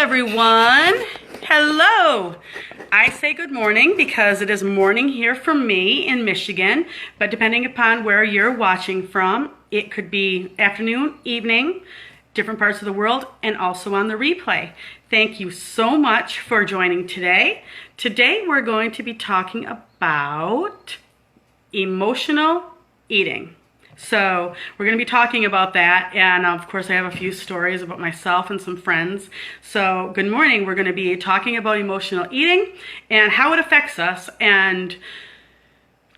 everyone. Hello. I say good morning because it is morning here for me in Michigan, but depending upon where you're watching from, it could be afternoon, evening, different parts of the world, and also on the replay. Thank you so much for joining today. Today we're going to be talking about emotional eating. So we're going to be talking about that, and of course I have a few stories about myself and some friends. So good morning. We're going to be talking about emotional eating and how it affects us, and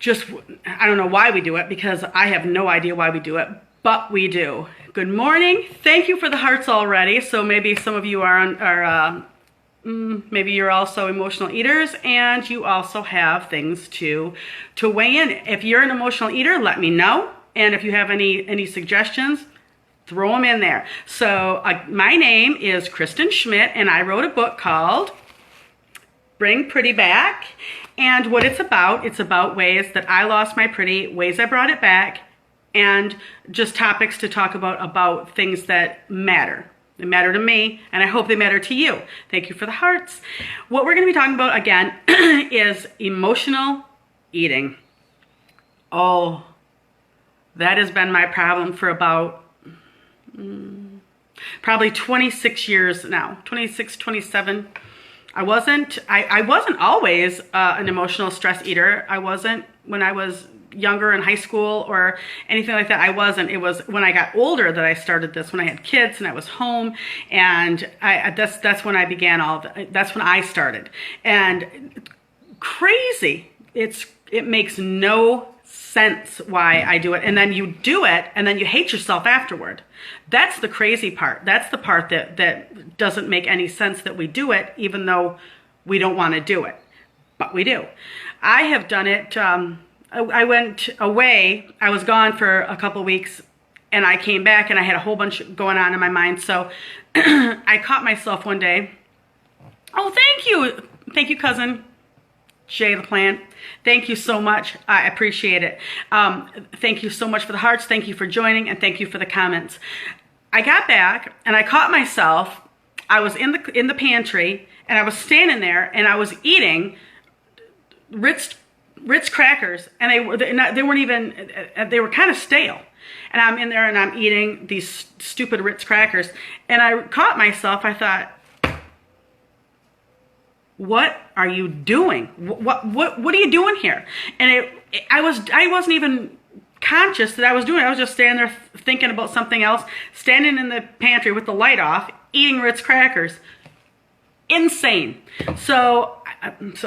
just, I don't know why we do it, because I have no idea why we do it, but we do. Good morning. Thank you for the hearts already. So maybe some of you maybe you're also emotional eaters, and you also have things to weigh in. If you're an emotional eater, let me know. And if you have any suggestions, throw them in there. So my name is Kristin Schmidt, and I wrote a book called Bring Pretty Back. And what it's about ways that I lost my pretty, ways I brought it back, and just topics to talk about things that matter. They matter to me, and I hope they matter to you. Thank you for the hearts. What we're going to be talking about again is emotional eating. Oh, that has been my problem for about probably 26 years now, 26, 27. I wasn't always an emotional stress eater. I wasn't when I was younger in high school or anything like that. I wasn't. It was when I got older that I started this, when I had kids and I was home, and that's when I began that's when I started. And crazy. It makes no sense why I do it, and then you do it and then you hate yourself afterward. That's the crazy part. That's the part that doesn't make any sense, that we do it even though we don't want to do it, but we do. I have done it. I went away. I was gone for a couple of weeks, and I came back and I had a whole bunch going on in my mind. So I caught myself one day. Oh, thank you, cousin Jay the plant. Thank you so much. I appreciate it. Thank you so much for the hearts. Thank you for joining, and thank you for the comments. I got back and I caught myself. I was in the pantry, and I was standing there and I was eating Ritz crackers, and they weren't even, they were kind of stale. And I'm in there and I'm eating these stupid Ritz crackers, and I caught myself. I thought, what are you doing? What are you doing here? And I wasn't even conscious that I was doing it. I was just standing there thinking about something else, standing in the pantry with the light off, eating Ritz crackers. Insane. So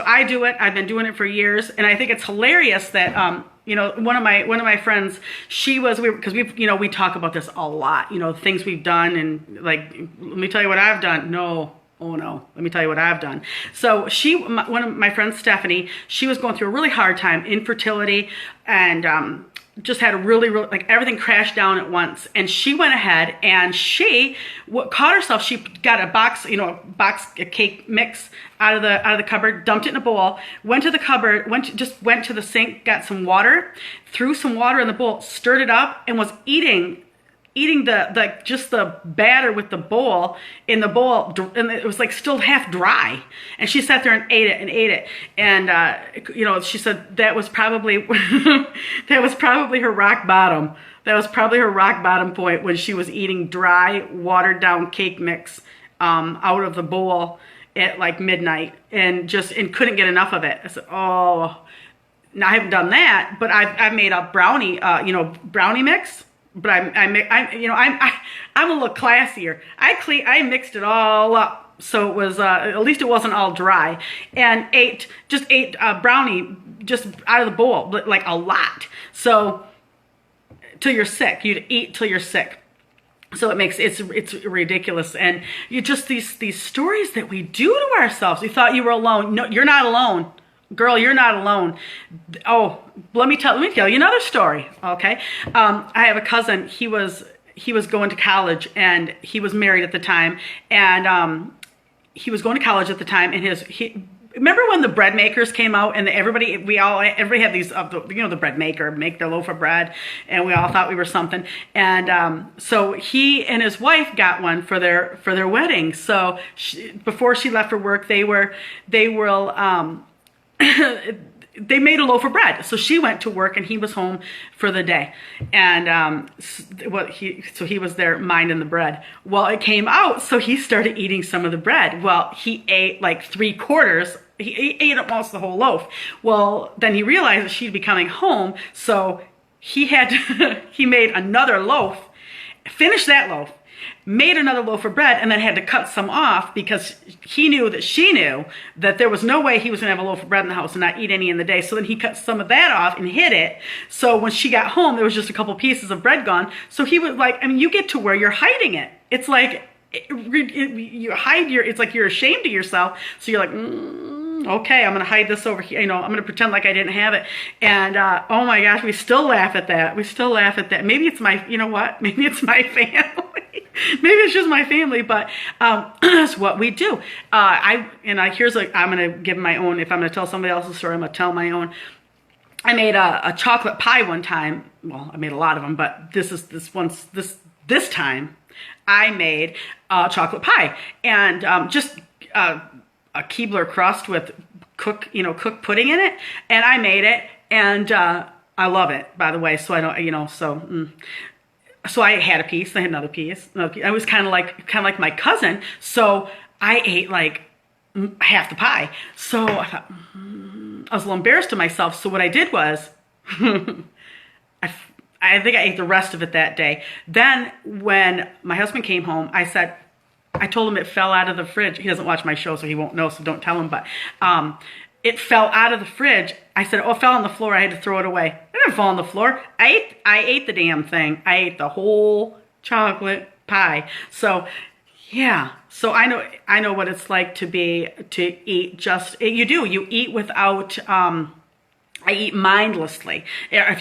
I do it. I've been doing it for years, and I think it's hilarious that one of my friends, because we talk about this a lot, things we've done, and like, let me tell you what I've done. No. Oh no, let me tell you what I've done. So one of my friends, Stephanie, she was going through a really hard time, infertility, and just had a really, like, everything crashed down at once. And she went ahead and she caught herself. She got a box of cake mix out of the cupboard, dumped it in a bowl, went to the cupboard, went to the sink, got some water, threw some water in the bowl, stirred it up, and was eating just the batter with the bowl in the bowl, and it was like still half dry. And she sat there and ate it. And she said that was probably her rock bottom. That was probably her rock bottom point, when she was eating dry, watered down cake mix out of the bowl at like midnight, and couldn't get enough of it. I said, oh, now I haven't done that, but I've made a brownie mix. But I'm a little classier. I mixed it all up, so it was at least it wasn't all dry, and ate brownie just out of the bowl, like a lot. So till you're sick, you'd eat till you're sick. So it's ridiculous, and you just these stories that we do to ourselves. You thought you were alone. No, you're not alone. Girl, you're not alone. Oh, let me tell you another story, okay? I have a cousin. He was going to college, and he was married at the time, and he was going to college at the time, and remember when the bread makers came out and everybody had these, the bread maker make their loaf of bread, and we all thought we were something. And so he and his wife got one for their wedding. So before she left for work, they made a loaf of bread. So she went to work and he was home for the day. And he was there minding the bread. Well, it came out, so he started eating some of the bread. Well, he ate like 3/4. He ate almost the whole loaf. Well, then he realized that she'd be coming home, so he made another loaf, finished that loaf, made another loaf of bread, and then had to cut some off because she knew that there was no way he was going to have a loaf of bread in the house and not eat any in the day. So then he cut some of that off and hid it. So when she got home, there was just a couple pieces of bread gone. So he was like, you get to where you're hiding it. It's like you hide it's like you're ashamed of yourself. So you're like, okay, I'm going to hide this over here. I'm going to pretend like I didn't have it. And, oh my gosh, we still laugh at that. Maybe it's maybe it's my family. Maybe it's just my family, but that's what we do. I'm going to give my own. If I'm going to tell somebody else's story, I'm going to tell my own. I made a chocolate pie one time. Well, I made a lot of them, but this time I made a chocolate pie, and just a Keebler crust with cooked pudding in it, and I made it, and I love it, by the way. So I don't, So I had a piece, I had another piece. I was kind of like my cousin, so I ate like half the pie. So I thought, I was a little embarrassed of myself. So what I did was, I think I ate the rest of it that day. Then when my husband came home, I told him it fell out of the fridge. He doesn't watch my show, so he won't know, so don't tell him. But it fell out of the fridge. I said, it fell on the floor. I had to throw it away. It didn't fall on the floor. I ate the damn thing. I ate the whole chocolate pie. So, yeah. So I know what it's like to eat you eat without, I eat mindlessly. Are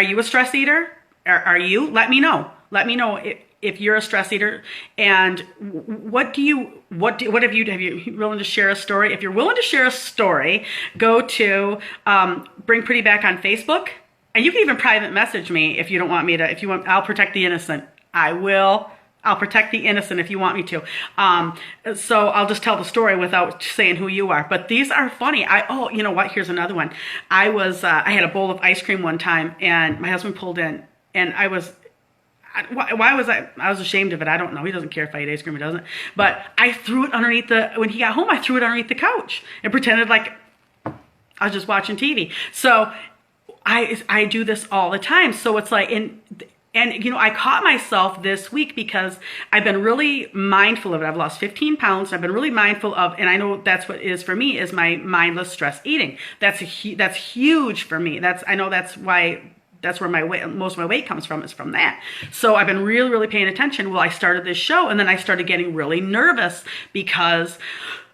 you a stress eater? Are you? Let me know. Let me know if you're a stress eater, and have you willing to share a story? If you're willing to share a story, go to Bring Pretty Back on Facebook, and you can even private message me if you don't want me to. If you want, I'll protect the innocent. I'll protect the innocent if you want me to. So I'll just tell the story without saying who you are. But these are funny. You know what? Here's another one. I had a bowl of ice cream one time, and my husband pulled in, and I was ashamed of it. I don't know. He doesn't care if I eat ice cream. He doesn't. But I threw it when he got home, I threw it underneath the couch and pretended like I was just watching TV. So I do this all the time. So it's like, and I caught myself this week because I've been really mindful of it. I've lost 15 pounds. I've been really mindful of, and I know that's what it is for me, is my mindless stress eating. That's huge for me. That's where most of my weight comes from, is from that. So I've been really, really paying attention. Well, I started this show, and then I started getting really nervous because,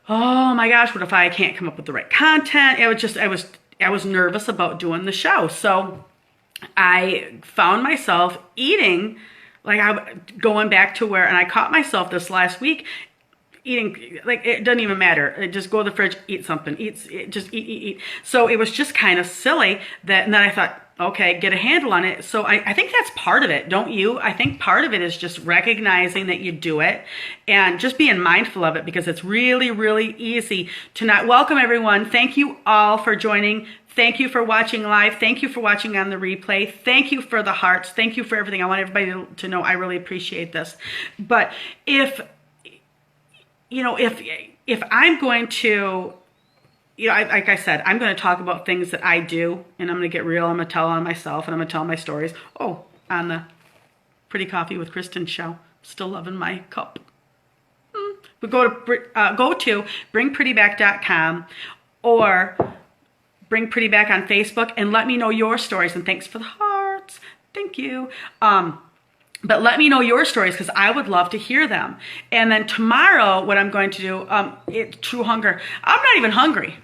oh my gosh, what if I can't come up with the right content? I was nervous about doing the show. So I found myself eating, going back to and I caught myself this last week eating, like, it doesn't even matter. Just go to the fridge, eat something, just eat. So it was just kind of silly and then I thought, okay, get a handle on it. So I think that's part of it, don't you? I think part of it is just recognizing that you do it and just being mindful of it, because it's really, really easy to not. Welcome, everyone. Thank you all for joining. Thank you for watching live. Thank you for watching on the replay. Thank you for the hearts. Thank you for everything. I want everybody to know I really appreciate this. But if I'm going to, like I said, I'm going to talk about things that I do, and I'm going to get real. I'm going to tell on myself, and I'm going to tell my stories. Oh, on the Pretty Coffee with Kristin show. Still loving my cup. But go to bringprettyback.com or Bring Pretty Back on Facebook, and let me know your stories. And thanks for the hearts. Thank you. But let me know your stories, because I would love to hear them. And then tomorrow, what I'm going to do, true hunger. I'm not even hungry.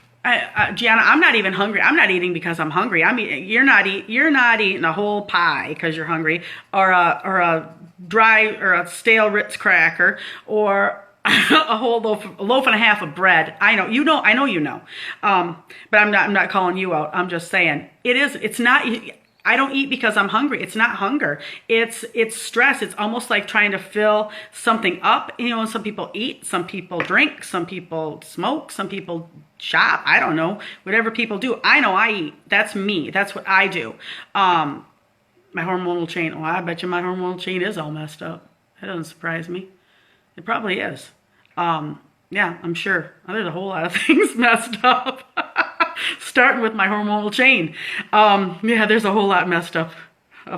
Gianna, I'm not even hungry. I'm not eating because I'm hungry. You're not eating a whole pie because you're hungry, or a dry or a stale Ritz cracker, or a whole loaf and a half of bread. I know you know. But I'm not calling you out. I'm just saying it's not. I don't eat because I'm hungry. It's not hunger. It's stress. It's almost like trying to fill something up. You know, some people eat, some people drink, some people smoke, some people shop. I don't know. Whatever people do. I know I eat. That's me. That's what I do. My hormonal chain. Well, I bet you my hormonal chain is all messed up. That doesn't surprise me. It probably is. Yeah, I'm sure. There's a whole lot of things messed up. Starting with my hormonal chain. Yeah, there's a whole lot messed up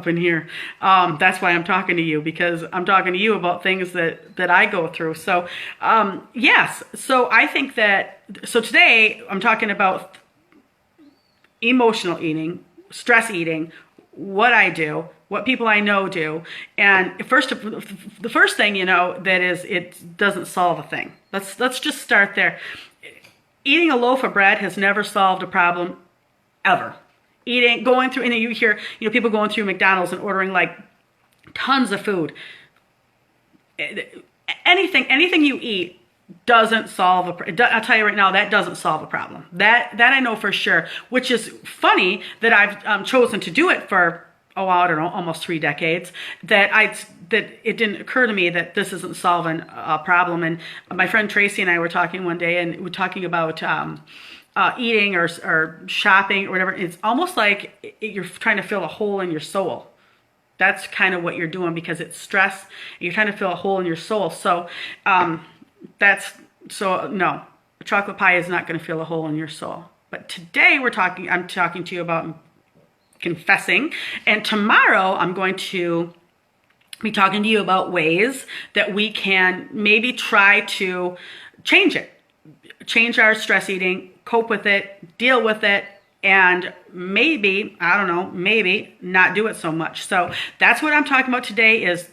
in here. That's why I'm talking to you, because I'm talking to you about things that I go through. So, yes. So I think so today I'm talking about emotional eating, stress eating, what I do, what people I know do. And the first thing, that is, it doesn't solve a thing. Let's just start there. Eating a loaf of bread has never solved a problem, ever. Going through, and you hear, people going through McDonald's and ordering like tons of food. Anything you eat doesn't solve I'll tell you right now, that doesn't solve a problem. That I know for sure, which is funny that I've chosen to do it for, I don't know, almost 3 decades, that it didn't occur to me that this isn't solving a problem. And my friend Tracy and I were talking one day, and we're talking about eating or shopping or whatever. It's almost like you're trying to fill a hole in your soul. That's kind of what you're doing, because it's stress. You're trying to fill a hole in your soul. So no, chocolate pie is not going to fill a hole in your soul. But today I'm talking to you about confessing, and tomorrow I'm going to be talking to you about ways that we can maybe try to change our stress eating, cope with it, deal with it, and maybe not do it so much. So that's what I'm talking about today, is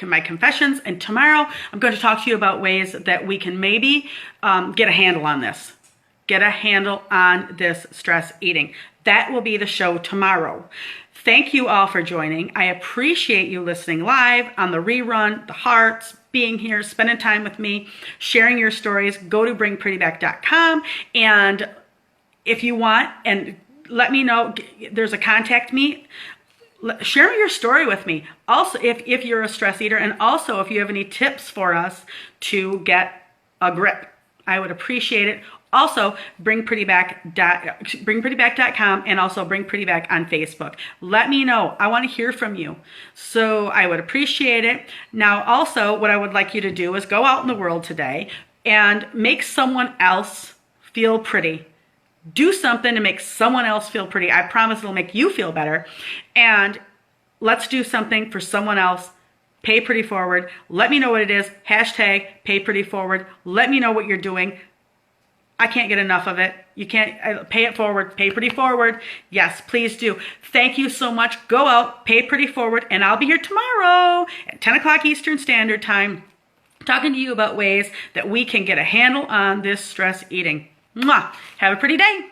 my confessions. And tomorrow I'm going to talk to you about ways that we can maybe get a handle on this. Get a handle on this stress eating. That will be the show tomorrow. Thank you all for joining. I appreciate you listening live, on the rerun, the hearts, being here, spending time with me, sharing your stories. Go to bringprettyback.com, and if you want, and let me know, there's a contact me. Share your story with me. Also, if you're a stress eater, and also if you have any tips for us to get a grip, I would appreciate it. Also, bringprettyback.com, and also Bring Pretty Back on Facebook. Let me know. I want to hear from you. So I would appreciate it. Now, also, what I would like you to do is go out in the world today and make someone else feel pretty. Do something to make someone else feel pretty. I promise it'll make you feel better. And let's do something for someone else. Pay Pretty Forward. Let me know what it is. Hashtag Pay Pretty Forward. Let me know what you're doing. I can't get enough of it. You can't pay it forward. Pay Pretty Forward. Yes, please do. Thank you so much. Go out, pay pretty forward, and I'll be here tomorrow at 10 o'clock Eastern Standard Time, talking to you about ways that we can get a handle on this stress eating. Mwah! Have a pretty day.